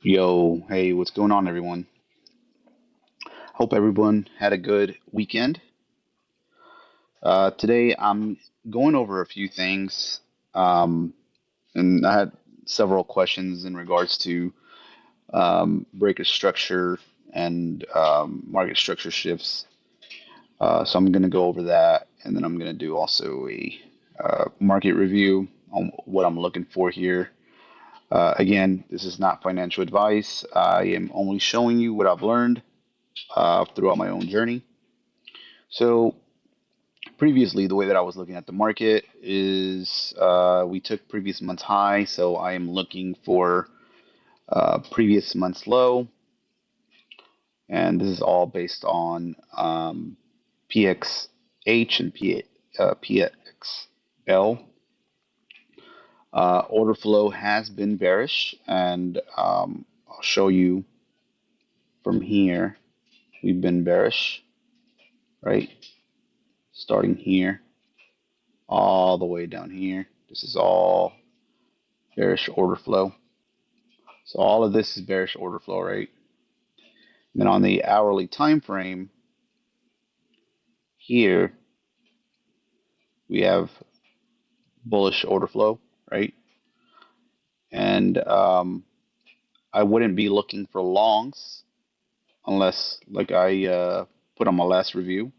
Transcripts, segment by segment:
Yo, hey, what's going on, everyone? Hope everyone had a good weekend. Today I'm going over a few things, um, and I had several questions in regards to breaker structure and market structure shifts. So I'm going to go over that, and then I'm going to do also a market review on what I'm looking for here. Again, this is not financial advice. I am only showing you what I've learned throughout my own journey. So previously, the way that I was looking at the market is we took previous month's high, so I am looking for previous month's low, and this is all based on PXH and PXL. Order flow has been bearish, and I'll show you from here. We've been bearish, right? Starting here, all the way down here. This is all bearish order flow. So all of this is bearish order flow, right? And then on the hourly time frame here, we have bullish order flow, right? And I wouldn't be looking for longs unless, like I put on my last review.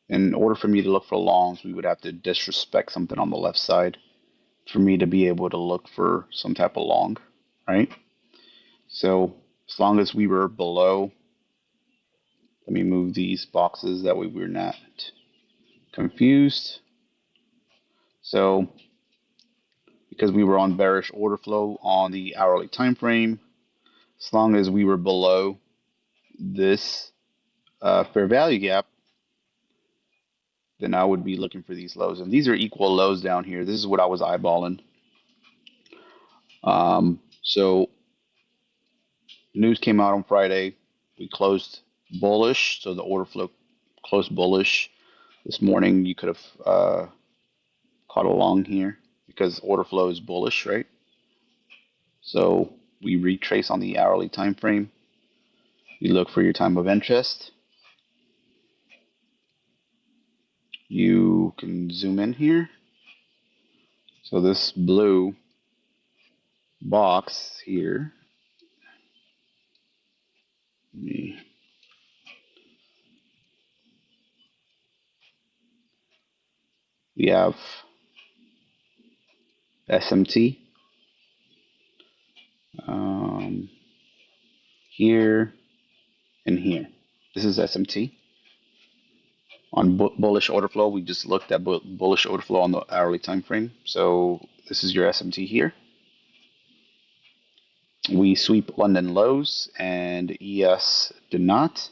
In order for me to look for longs, we would have to disrespect something on the left side for me to be able to look for some type of long, right? So as long as we were below, let me move these boxes that way we're not confused. So because we were on bearish order flow on the hourly time frame, as long as we were below this fair value gap, then I would be looking for these lows. And these are equal lows down here. This is what I was eyeballing. So news came out on Friday. We closed bullish, so the order flow closed bullish. This morning you could have caught along here because order flow is bullish, right? So we retrace on the hourly time frame. You look for your time of interest. You can zoom in here. So this blue box here, we have SMT um, here and here. This is SMT. On bullish order flow, we just looked at bullish order flow on the hourly time frame. So this is your SMT here. We sweep London lows and ES did not.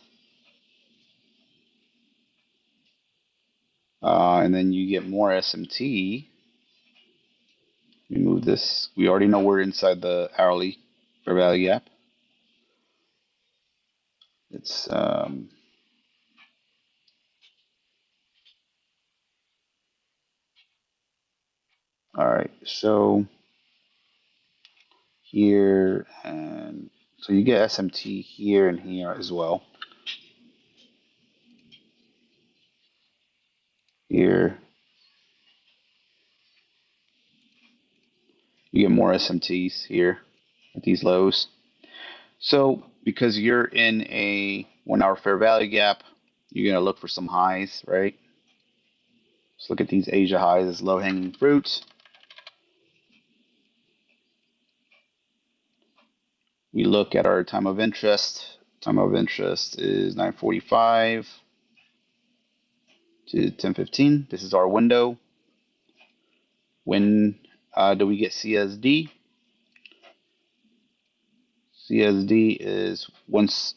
And then you get more SMT. We move this. We already know we're inside the hourly fair value gap. It's all right. So here and so you get SMT here and here as well. Here you get more SMTs here at these lows. So because you're in a 1 hour fair value gap, you're gonna look for some highs, right? Let's look at these Asia highs as low hanging fruits. We look at our time of interest. Time of interest is 9:45 to 10:15. This is our window. When do we get CSD? CSD is once.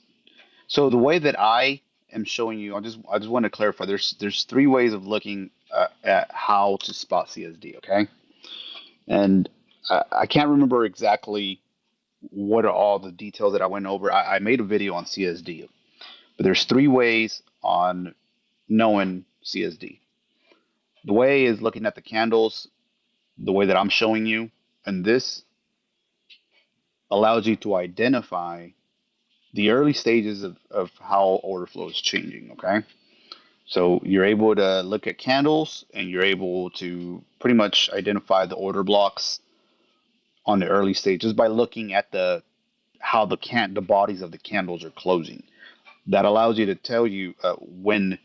So the way that I am showing you, I just want to clarify. There's three ways of looking at how to spot CSD. Okay, and I can't remember exactly what are all the details that I went over. I made a video on CSD, but there's three ways on knowing CSD. The way is looking at the candles the way that I'm showing you, and this allows you to identify the early stages of how order flow is changing. Okay. So you're able to look at candles and you're able to pretty much identify the order blocks on the early stages by looking at the how the bodies of the candles are closing. That allows you to tell you when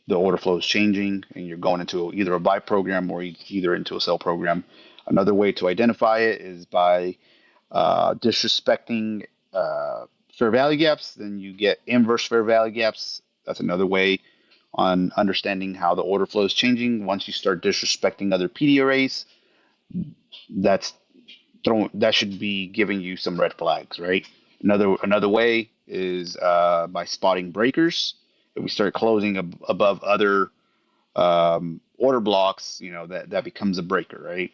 the order flow is changing and you're going into either a buy program or either into a sell program. Another way to identify it is by disrespecting fair value gaps. Then you get inverse fair value gaps. That's another way on understanding how the order flow is changing. Once you start disrespecting other PD arrays, that's that should be giving you some red flags, right? Another way is by spotting breakers. If we start closing above other order blocks, that becomes a breaker, right?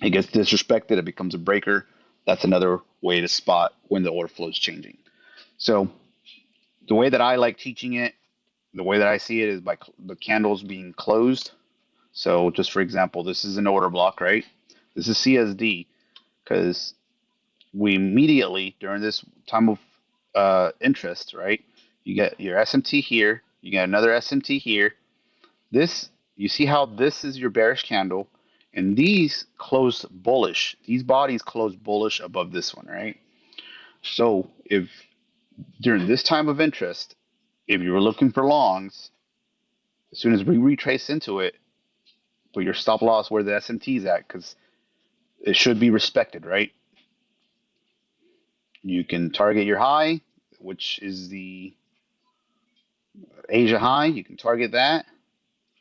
It gets disrespected, it becomes a breaker. That's another way to spot when the order flow is changing. So the way that I like teaching it, the way that I see it is by the candles being closed. So just for example, this is an order block, right? This is CSD because we immediately during this time of interest, right? You get your SMT here, you get another SMT here. This you see how this is your bearish candle, and these close bullish. These bodies close bullish above this one, right? So if during this time of interest, if you were looking for longs, as soon as we retrace into it, put your stop loss where the SMT is at because it should be respected, right? You can target your high, which is the Asia high. You can target that,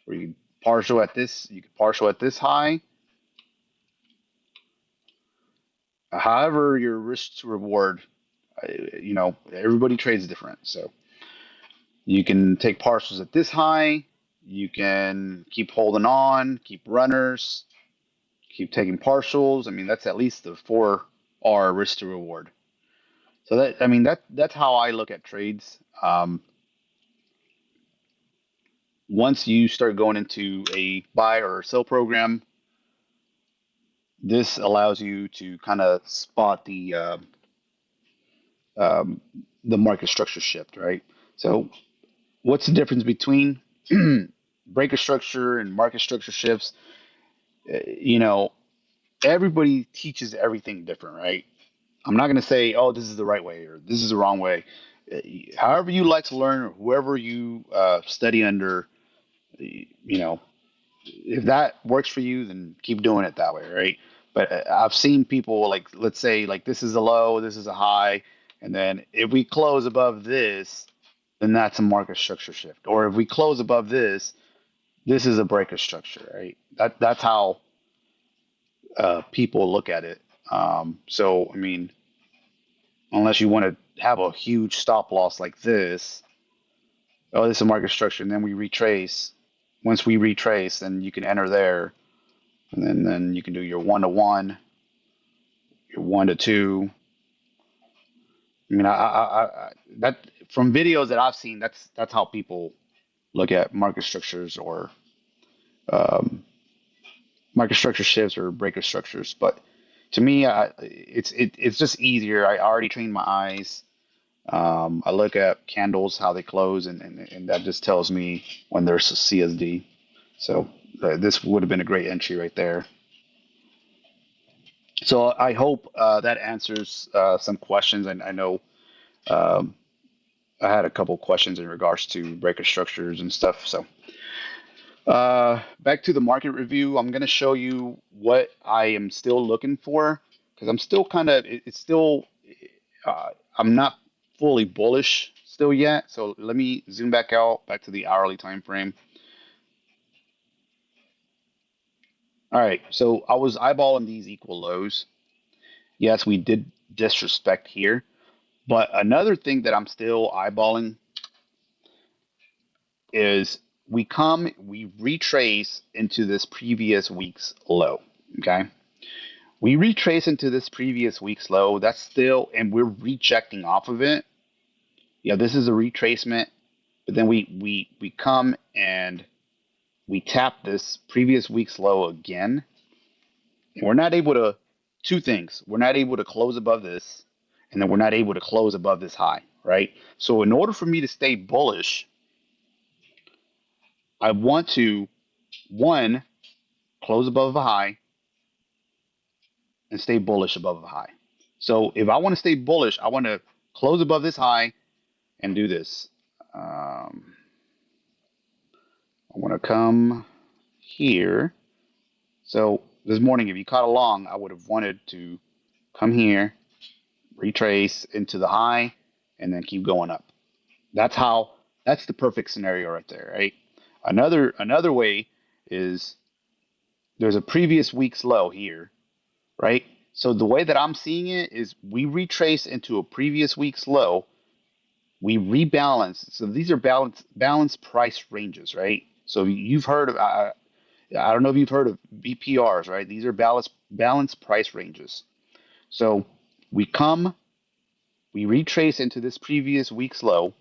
or you can partial at this. You can partial at this high. However, your risk to reward, everybody trades different. So you can take partials at this high. You can keep holding on, keep runners, keep taking partials. I mean, that's at least the 4R risk to reward. So that's how I look at trades. Once you start going into a buy or sell program, this allows you to kind of spot um, the market structure shift, right? So, what's the difference between breaker structure and market structure shifts? You know, everybody teaches everything different, right? I'm not going to say, oh, this is the right way or this is the wrong way. However, you like to learn, or whoever you study under, you know, if that works for you, then keep doing it that way, right? But I've seen people like, let's say, like this is a low, this is a high, and then if we close above this, then that's a market structure shift. Or if we close above this, this is a breaker structure, right? That's how people look at it. So I mean, unless you want to have a huge stop loss like this, oh, this is a market structure, and then we retrace. Once we retrace, then you can enter there, and then you can do your 1 to 1, your 1 to 2. I mean, that from videos that I've seen, that's how people look at market structures or um, market structure shifts or breaker structures. But to me, it's just easier. I already trained my eyes. I look at candles, how they close, and that just tells me when there's a CSD. So this would have been a great entry right there. So I hope that answers some questions. I know um, I had a couple questions in regards to breaker structures and stuff. So back to the market review, I'm going to show you what I am still looking for because I'm still kind of it's still uh, I'm not fully bullish still yet. So let me zoom back out back to the hourly time frame. All right, so I was eyeballing these equal lows. Yes, we did disrespect here, but another thing that I'm still eyeballing is we retrace into this previous week's low. Okay. We retrace into this previous week's low. That's still, and we're rejecting off of it. Yeah, this is a retracement, but then we come and we tap this previous week's low again. And we're not able to two things. We're not able to close above this, and then we're not able to close above this high, right? So in order for me to stay bullish, I want to, one, close above a high and stay bullish above a high. So if I want to stay bullish, I want to close above this high and do this. I want to come here. So this morning, if you caught along, I would have wanted to come here, retrace into the high, and then keep going up. That's how. That's the perfect scenario right there, right? Another way is there's a previous week's low here, right? So the way that I'm seeing it is we retrace into a previous week's low, we rebalance. So these are balance price ranges, right? So you've heard of I don't know if you've heard of BPRs, right? These are balance price ranges. So we come, we retrace into this previous week's low.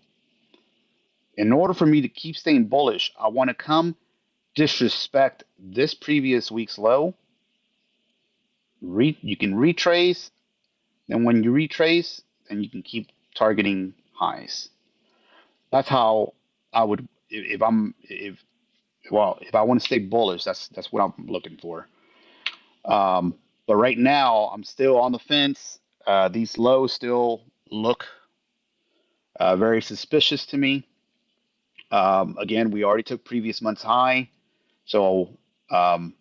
In order for me to keep staying bullish, I want to come disrespect this previous week's low. You can retrace, and when you retrace, then you can keep targeting highs. That's how I would if I'm if I want to stay bullish. That's what I'm looking for. But right now, I'm still on the fence. These lows still look very suspicious to me. Again, we already took previous month's high. So, um,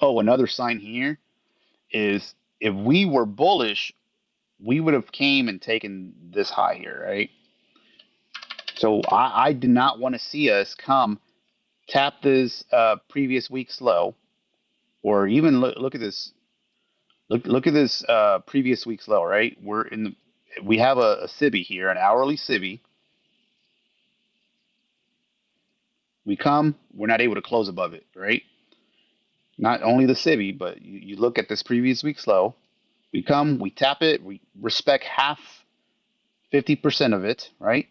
oh, another sign here is if we were bullish, we would have came and taken this high here, right? So I did not want to see us come tap this previous week's low, or even look at this. Look at this previous week's low, right? We have a SIBI here, an hourly SIBI. We come, we're not able to close above it, right? Not only the SIBI, but you look at this previous week's low. We come, we tap it, we respect half, 50% of it, right?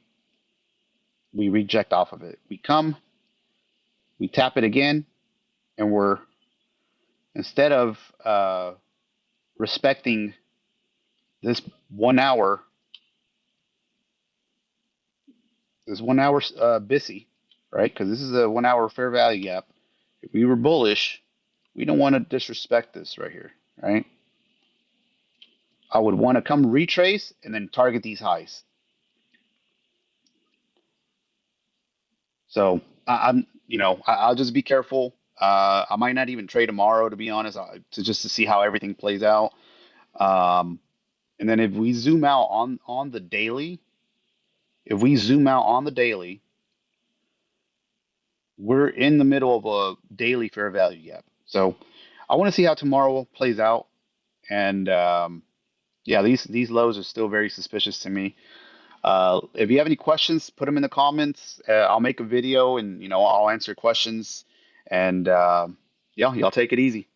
We reject off of it. We come, we tap it again, and instead of respecting this 1 hour, this 1 hour BISI, right? Because this is a 1 hour fair value gap. If we were bullish, we don't want to disrespect this right here, right? I would want to come retrace and then target these highs. So I'll just be careful. I might not even trade tomorrow, to be honest, to see how everything plays out. Um, and then if we zoom out on the daily, if we zoom out on the daily, we're in the middle of a daily fair value gap. So I want to see how tomorrow plays out. And yeah, these lows are still very suspicious to me. If you have any questions, put them in the comments. I'll make a video and I'll answer questions. And yeah, y'all take it easy.